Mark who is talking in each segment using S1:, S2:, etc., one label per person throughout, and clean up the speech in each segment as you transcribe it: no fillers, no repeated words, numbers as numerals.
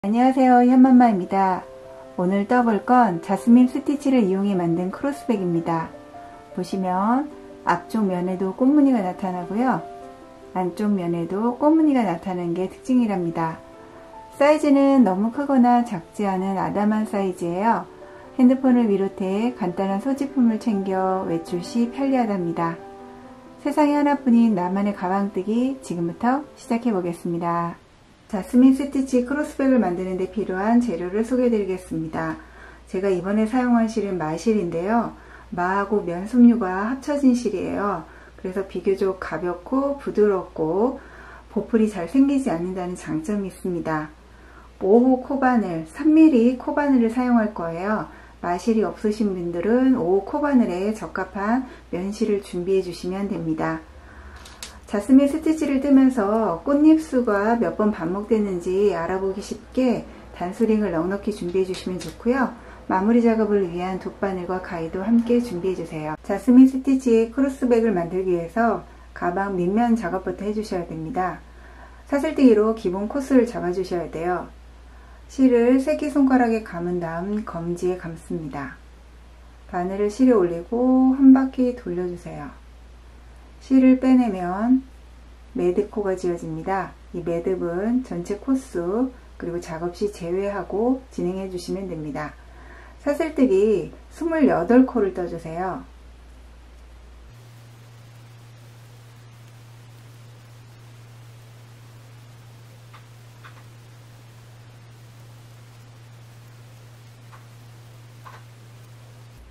S1: 안녕하세요, 현맘마입니다. 오늘 떠볼 건 자스민 스티치를 이용해 만든 크로스백입니다. 보시면 앞쪽 면에도 꽃무늬가 나타나고요, 안쪽 면에도 꽃무늬가 나타나는 게 특징이랍니다. 사이즈는 너무 크거나 작지 않은 아담한 사이즈예요. 핸드폰을 비롯해 간단한 소지품을 챙겨 외출 시 편리하답니다. 세상에 하나뿐인 나만의 가방뜨기, 지금부터 시작해 보겠습니다. 자스민 스티치 크로스백을 만드는 데 필요한 재료를 소개해 드리겠습니다. 제가 이번에 사용한 실은 마실인데요. 마하고 면 섬유가 합쳐진 실이에요. 그래서 비교적 가볍고 부드럽고 보풀이 잘 생기지 않는다는 장점이 있습니다. 5호 코바늘, 3mm 코바늘을 사용할 거예요. 마실이 없으신 분들은 5호 코바늘에 적합한 면실을 준비해 주시면 됩니다. 자스민 스티치를 뜨면서 꽃잎 수가 몇 번 반복되는지 알아보기 쉽게 단수링을 넉넉히 준비해 주시면 좋고요. 마무리 작업을 위한 돗바늘과 가위도 함께 준비해 주세요. 자스민 스티치 크로스백을 만들기 위해서 가방 밑면 작업부터 해주셔야 됩니다. 사슬뜨기로 기본 코스를 잡아 주셔야 돼요. 실을 새끼손가락에 감은 다음 검지에 감습니다. 바늘을 실에 올리고 한 바퀴 돌려주세요. 실을 빼내면 매듭코가 지어집니다. 이 매듭은 전체 코스 그리고 작업 시 제외하고 진행해 주시면 됩니다. 사슬뜨기 28코를 떠주세요.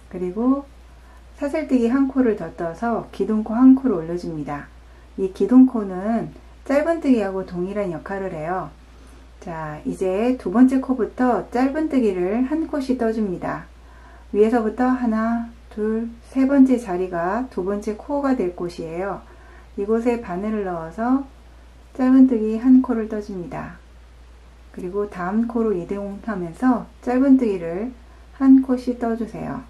S1: 그리고 사슬뜨기 한 코를 더 떠서 기둥코 한 코를 올려줍니다. 이 기둥코는 짧은뜨기하고 동일한 역할을 해요. 자, 이제 두 번째 코부터 짧은뜨기를 한 코씩 떠줍니다. 위에서부터 하나, 둘, 세 번째 자리가 두 번째 코가 될 곳이에요. 이곳에 바늘을 넣어서 짧은뜨기 한 코를 떠줍니다. 그리고 다음 코로 이동하면서 짧은뜨기를 한 코씩 떠주세요.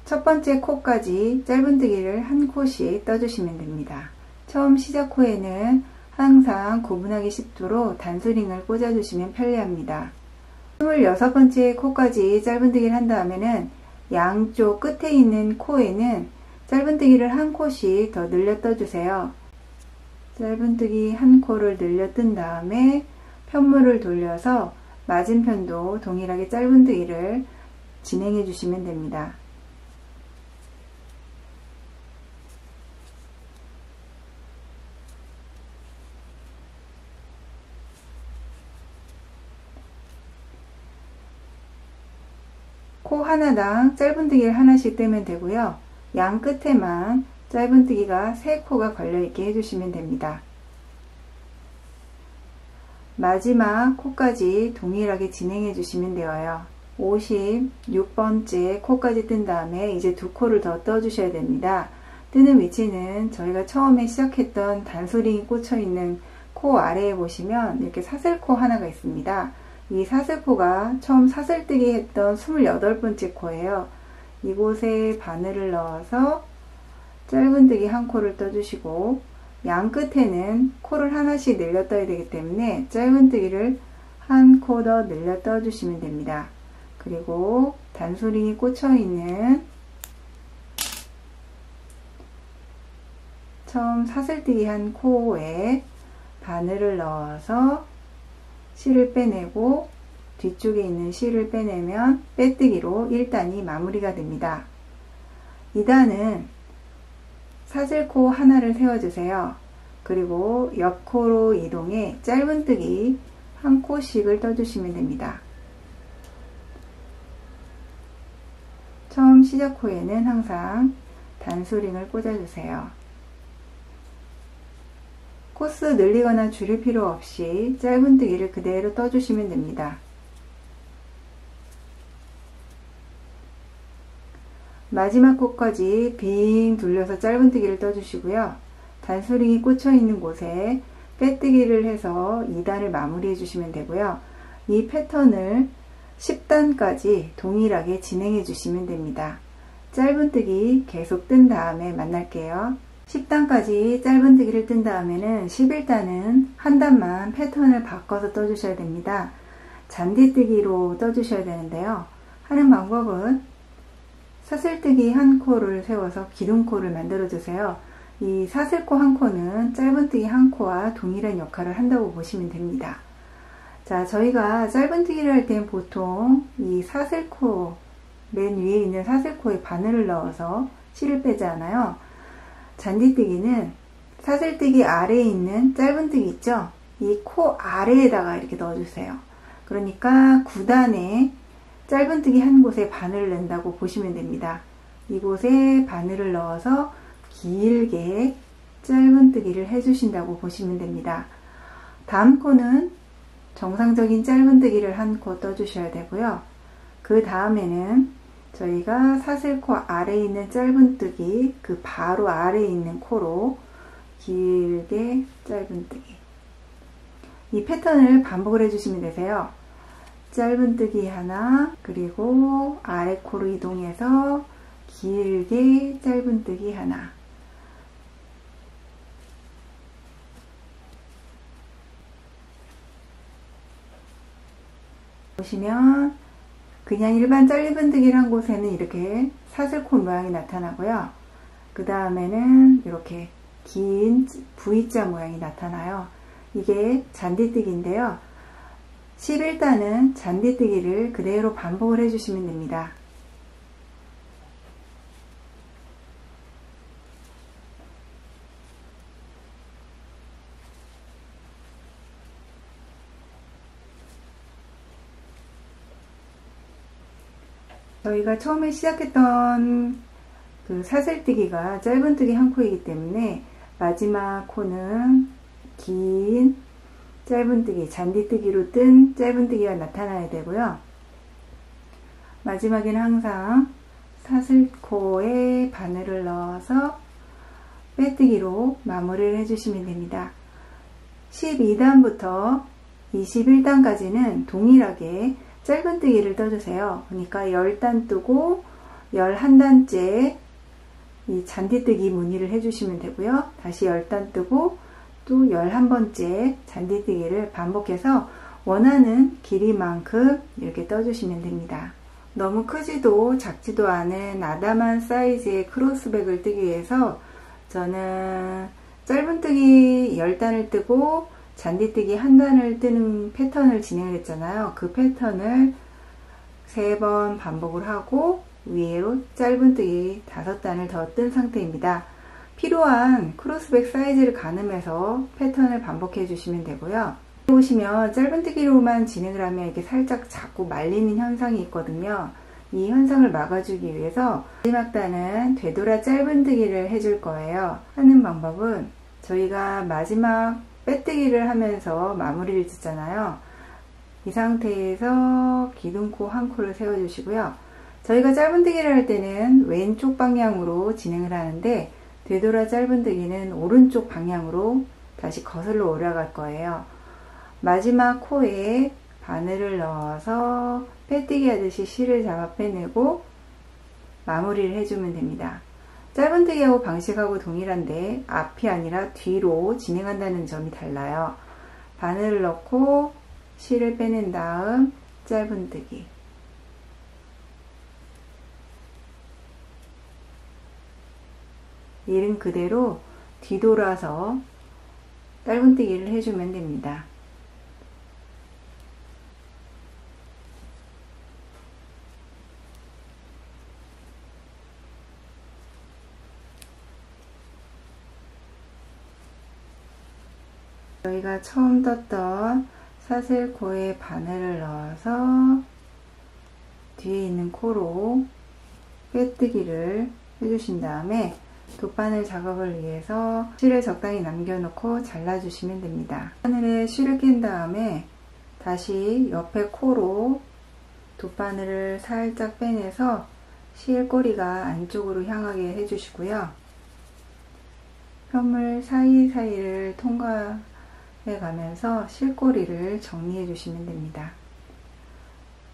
S1: 첫 번째 코까지 짧은뜨기를 한 코씩 떠주시면 됩니다. 처음 시작 코에는 항상 구분하기 쉽도록 단수링을 꽂아주시면 편리합니다. 26번째 코까지 짧은뜨기를 한 다음에는 양쪽 끝에 있는 코에는 짧은뜨기를 한 코씩 더 늘려 떠주세요. 짧은뜨기 한 코를 늘려 뜬 다음에 편물을 돌려서 맞은편도 동일하게 짧은뜨기를 진행해 주시면 됩니다. 코 하나당 짧은뜨기를 하나씩 뜨면 되고요. 양 끝에만 짧은뜨기가 3코가 걸려있게 해주시면 됩니다. 마지막 코까지 동일하게 진행해 주시면 되어요. 56번째 코까지 뜬 다음에 이제 2코를 더 떠주셔야 됩니다. 뜨는 위치는 저희가 처음에 시작했던 단수링이 꽂혀 있는 코 아래에 보시면 이렇게 사슬코 하나가 있습니다. 이 사슬코가 처음 사슬뜨기 했던 28번째 코예요. 이곳에 바늘을 넣어서 짧은뜨기 한 코를 떠주시고 양 끝에는 코를 하나씩 늘려 떠야 되기 때문에 짧은뜨기를 한 코 더 늘려 떠주시면 됩니다. 그리고 단수링이 꽂혀 있는 처음 사슬뜨기 한 코에 바늘을 넣어서 실을 빼내고 뒤쪽에 있는 실을 빼내면 빼뜨기로 1단이 마무리가 됩니다. 2단은 사슬코 하나를 세워주세요. 그리고 옆코로 이동해 짧은뜨기 한 코씩을 떠주시면 됩니다. 처음 시작 코에는 항상 단수링을 꽂아주세요. 코스 늘리거나 줄일 필요 없이 짧은뜨기를 그대로 떠주시면 됩니다. 마지막 코까지 빙 돌려서 짧은뜨기를 떠주시고요. 단수링이 꽂혀 있는 곳에 빼뜨기를 해서 2단을 마무리해 주시면 되고요. 이 패턴을 10단까지 동일하게 진행해 주시면 됩니다. 짧은뜨기 계속 뜬 다음에 만날게요. 10단까지 짧은뜨기를 뜬 다음에는 11단은 한 단만 패턴을 바꿔서 떠주셔야 됩니다. 잔디뜨기로 떠주셔야 되는데요. 하는 방법은 사슬뜨기 한 코를 세워서 기둥코를 만들어 주세요. 이 사슬코 한 코는 짧은뜨기 한 코와 동일한 역할을 한다고 보시면 됩니다. 자, 저희가 짧은뜨기를 할 땐 보통 이 사슬코 맨 위에 있는 사슬코에 바늘을 넣어서 실을 빼잖아요. 잔디뜨기는 사슬뜨기 아래에 있는 짧은뜨기 있죠? 이 코 아래에다가 이렇게 넣어주세요. 그러니까 9단에 짧은뜨기 한 곳에 바늘을 넣는다고 보시면 됩니다. 이곳에 바늘을 넣어서 길게 짧은뜨기를 해주신다고 보시면 됩니다. 다음 코는 정상적인 짧은뜨기를 한 코 떠주셔야 되고요. 그 다음에는 저희가 사슬코 아래에 있는 짧은뜨기 그 바로 아래에 있는 코로 길게 짧은뜨기, 이 패턴을 반복을 해주시면 되세요. 짧은뜨기 하나, 그리고 아래 코로 이동해서 길게 짧은뜨기 하나, 보시면 그냥 일반 짧은뜨기를 한 곳에는 이렇게 사슬코 모양이 나타나고요. 그 다음에는 이렇게 긴 V자 모양이 나타나요. 이게 잔디뜨기인데요. 11단은 잔디뜨기를 그대로 반복을 해주시면 됩니다. 저희가 처음에 시작했던 그 사슬뜨기가 짧은뜨기 한 코이기 때문에 마지막 코는 긴 짧은뜨기, 잔디뜨기로 뜬 짧은뜨기가 나타나야 되고요. 마지막에는 항상 사슬코에 바늘을 넣어서 빼뜨기로 마무리를 해주시면 됩니다. 12단부터 21단까지는 동일하게 짧은뜨기를 떠주세요. 그러니까 10단 뜨고 11단째 이 잔디뜨기 무늬를 해주시면 되고요. 다시 10단 뜨고 또 11번째 잔디뜨기를 반복해서 원하는 길이만큼 이렇게 떠주시면 됩니다. 너무 크지도 작지도 않은 아담한 사이즈의 크로스백을 뜨기 위해서 저는 짧은뜨기 10단을 뜨고 잔디뜨기 한 단을 뜨는 패턴을 진행을 했잖아요. 그 패턴을 3번 반복을 하고 위로 짧은뜨기 5단을 더 뜬 상태입니다. 필요한 크로스백 사이즈를 가늠해서 패턴을 반복해 주시면 되고요. 보시면 짧은뜨기로만 진행을 하면 이렇게 살짝 자꾸 말리는 현상이 있거든요. 이 현상을 막아주기 위해서 마지막 단은 되돌아 짧은뜨기를 해줄 거예요. 하는 방법은 저희가 마지막 빼뜨기를 하면서 마무리를 짓잖아요. 이 상태에서 기둥코 한 코를 세워주시고요. 저희가 짧은뜨기를 할 때는 왼쪽 방향으로 진행을 하는데 되돌아 짧은뜨기는 오른쪽 방향으로 다시 거슬러 올라갈 거예요. 마지막 코에 바늘을 넣어서 빼뜨기 하듯이 실을 잡아 빼내고 마무리를 해주면 됩니다. 짧은뜨기하고 방식하고 동일한데 앞이 아니라 뒤로 진행한다는 점이 달라요. 바늘을 넣고 실을 빼낸 다음 짧은뜨기, 일은 그대로 뒤돌아서 짧은뜨기를 해주면 됩니다. 저희가 처음 떴던 사슬코에 바늘을 넣어서 뒤에 있는 코로 빼뜨기를 해주신 다음에 돗바늘 작업을 위해서 실을 적당히 남겨놓고 잘라주시면 됩니다. 바늘에 실을 낀 다음에 다시 옆에 코로 돗바늘을 살짝 빼내서 실꼬리가 안쪽으로 향하게 해주시고요. 뼘을 사이사이를 통과해 가면서 실꼬리를 정리해 주시면 됩니다.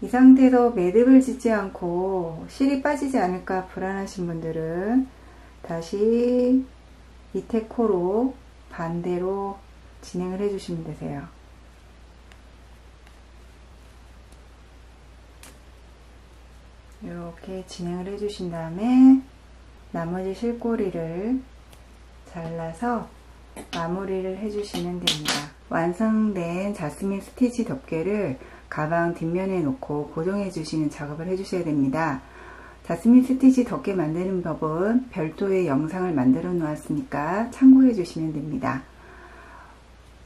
S1: 이 상태에서 매듭을 짓지 않고 실이 빠지지 않을까 불안하신 분들은 다시 밑에 코로 반대로 진행을 해주시면 되세요. 이렇게 진행을 해주신 다음에 나머지 실꼬리를 잘라서 마무리를 해주시면 됩니다. 완성된 자스민 스티치 덮개를 가방 뒷면에 놓고 고정해 주시는 작업을 해주셔야 됩니다. 자스민 스티치 덮개 만드는 법은 별도의 영상을 만들어 놓았으니까 참고해 주시면 됩니다.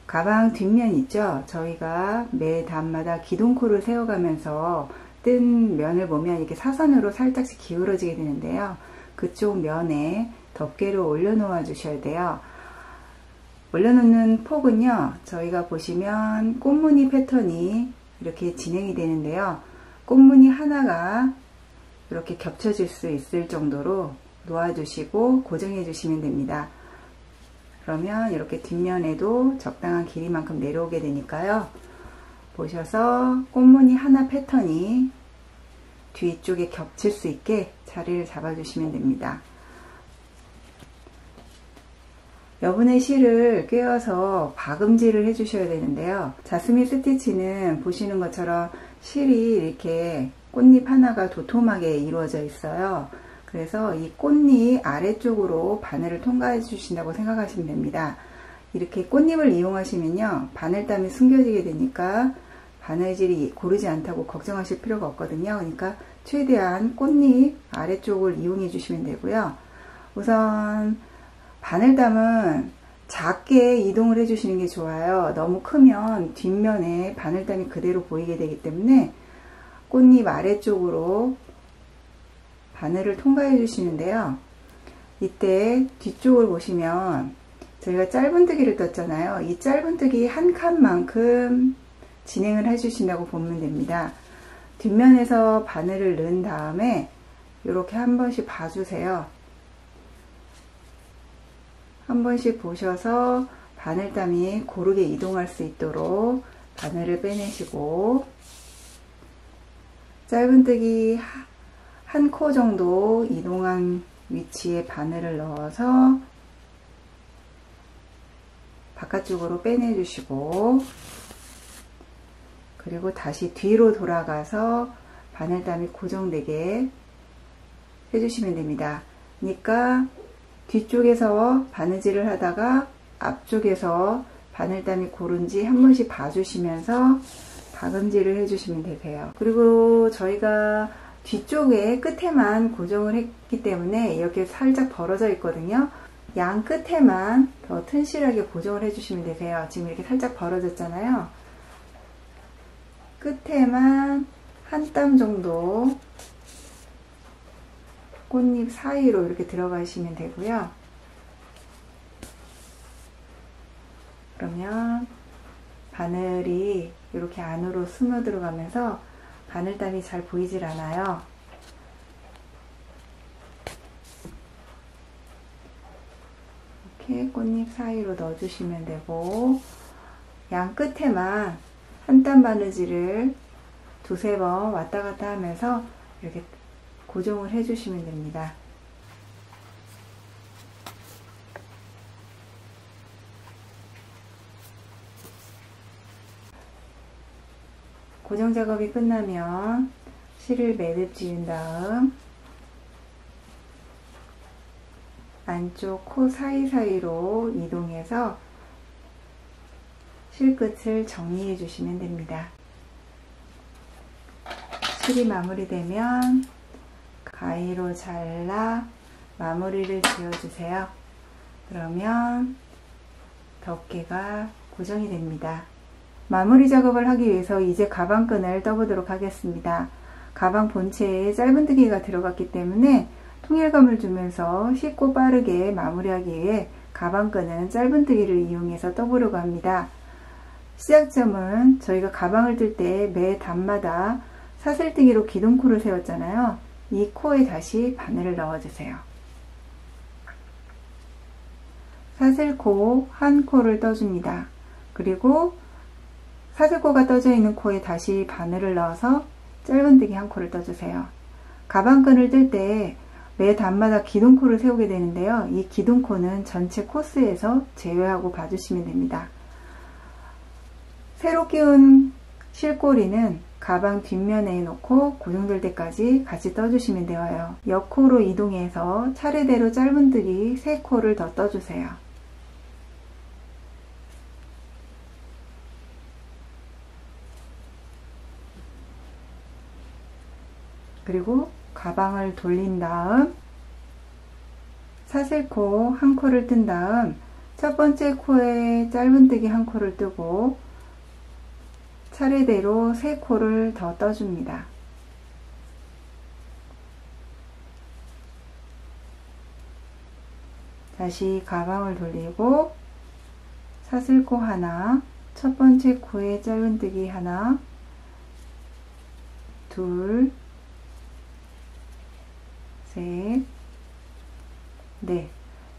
S1: 가방 뒷면 있죠? 저희가 매 단마다 기둥코를 세워가면서 뜬 면을 보면 이렇게 사선으로 살짝씩 기울어지게 되는데요. 그쪽 면에 덮개를 올려놓아 주셔야 돼요. 올려놓는 폭은요, 저희가 보시면 꽃무늬 패턴이 이렇게 진행이 되는데요. 꽃무늬 하나가 이렇게 겹쳐질 수 있을 정도로 놓아주시고 고정해 주시면 됩니다. 그러면 이렇게 뒷면에도 적당한 길이만큼 내려오게 되니까요. 보셔서 꽃무늬 하나 패턴이 뒤쪽에 겹칠 수 있게 자리를 잡아주시면 됩니다. 여분의 실을 꿰어서 박음질을 해주셔야 되는데요. 자스민 스티치는 보시는 것처럼 실이 이렇게 꽃잎 하나가 도톰하게 이루어져 있어요. 그래서 이 꽃잎 아래쪽으로 바늘을 통과해 주신다고 생각하시면 됩니다. 이렇게 꽃잎을 이용하시면요, 바늘땀이 숨겨지게 되니까 바늘질이 고르지 않다고 걱정하실 필요가 없거든요. 그러니까 최대한 꽃잎 아래쪽을 이용해 주시면 되고요. 우선 바늘담은 작게 이동을 해 주시는 게 좋아요. 너무 크면 뒷면에 바늘담이 그대로 보이게 되기 때문에 꽃잎 아래쪽으로 바늘을 통과해 주시는데요. 이때 뒤쪽을 보시면 저희가 짧은뜨기를 떴잖아요. 이 짧은뜨기 한 칸만큼 진행을 해 주신다고 보면 됩니다. 뒷면에서 바늘을 넣은 다음에 이렇게 한 번씩 봐주세요. 한 번씩 보셔서 바늘땀이 고르게 이동할 수 있도록 바늘을 빼내시고, 짧은뜨기 한 코 정도 이동한 위치에 바늘을 넣어서 바깥쪽으로 빼내주시고, 그리고 다시 뒤로 돌아가서 바늘땀이 고정되게 해주시면 됩니다. 그러니까 뒤쪽에서 바느질을 하다가 앞쪽에서 바늘땀이 고른지 한 번씩 봐주시면서 박음질을 해주시면 되세요. 그리고 저희가 뒤쪽에 끝에만 고정을 했기 때문에 이렇게 살짝 벌어져 있거든요. 양 끝에만 더 튼실하게 고정을 해주시면 되세요. 지금 이렇게 살짝 벌어졌잖아요. 끝에만 한 땀 정도 꽃잎 사이로 이렇게 들어가시면 되고요. 그러면 바늘이 이렇게 안으로 스며 들어가면서 바늘땀이 잘 보이질 않아요. 이렇게 꽃잎 사이로 넣어주시면 되고, 양 끝에만 한 땀 바느질을 두세 번 왔다 갔다 하면서 이렇게 고정을 해주시면 됩니다. 고정 작업이 끝나면 실을 매듭 지은 다음 안쪽 코 사이사이로 이동해서 실끝을 정리해 주시면 됩니다. 실이 마무리되면 가위로 잘라 마무리를 지어주세요. 그러면 덮개가 고정이 됩니다. 마무리 작업을 하기 위해서 이제 가방끈을 떠보도록 하겠습니다. 가방 본체에 짧은뜨기가 들어갔기 때문에 통일감을 주면서 쉽고 빠르게 마무리하기 위해 가방끈은 짧은뜨기를 이용해서 떠보려고 합니다. 시작점은 저희가 가방을 뜰 때 매 단마다 사슬뜨기로 기둥코를 세웠잖아요. 이 코에 다시 바늘을 넣어주세요. 사슬코 한 코를 떠줍니다. 그리고 사슬코가 떠져 있는 코에 다시 바늘을 넣어서 짧은뜨기 한 코를 떠주세요. 가방끈을 뜰 때 매 단마다 기둥코를 세우게 되는데요. 이 기둥코는 전체 코스에서 제외하고 봐주시면 됩니다. 새로 끼운 실꼬리는 가방 뒷면에 놓고 고정될 때까지 같이 떠주시면 되어요. 옆코로 이동해서 차례대로 짧은뜨기 3코를 더 떠주세요. 그리고 가방을 돌린 다음 사슬코 한 코를 뜬 다음 첫 번째 코에 짧은뜨기 한 코를 뜨고 차례대로 3코를 더 떠줍니다. 다시 가방을 돌리고 사슬코 하나, 첫 번째 코에 짧은뜨기 하나, 둘, 셋, 넷.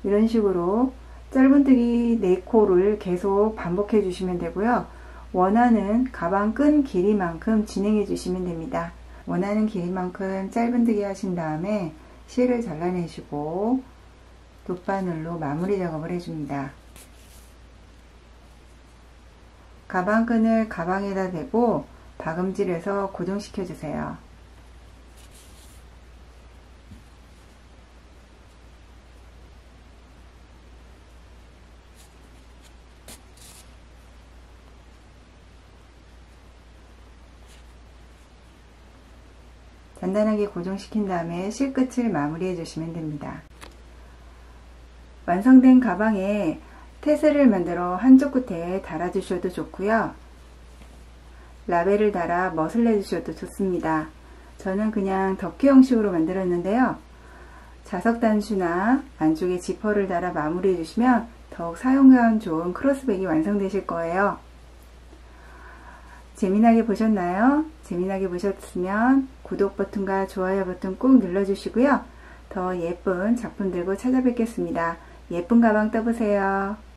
S1: 이런 식으로 짧은뜨기 4코를 계속 반복해 주시면 되고요. 원하는 가방 끈 길이만큼 진행해 주시면 됩니다. 원하는 길이만큼 짧은뜨기 하신 다음에 실을 잘라내시고 돗바늘로 마무리 작업을 해줍니다. 가방 끈을 가방에다 대고 박음질해서 고정시켜 주세요. 단단하게 고정시킨 다음에 실끝을 마무리해 주시면 됩니다. 완성된 가방에 태스를 만들어 한쪽 끝에 달아 주셔도 좋고요. 라벨을 달아 멋을 내 주셔도 좋습니다. 저는 그냥 덮개 형식으로 만들었는데요. 자석 단추나 안쪽에 지퍼를 달아 마무리해 주시면 더욱 사용감 좋은 크로스백이 완성되실 거예요. 재미나게 보셨나요? 재미나게 보셨으면 구독 버튼과 좋아요 버튼 꾹 눌러주시고요. 더 예쁜 작품 들고 찾아뵙겠습니다. 예쁜 가방 떠보세요.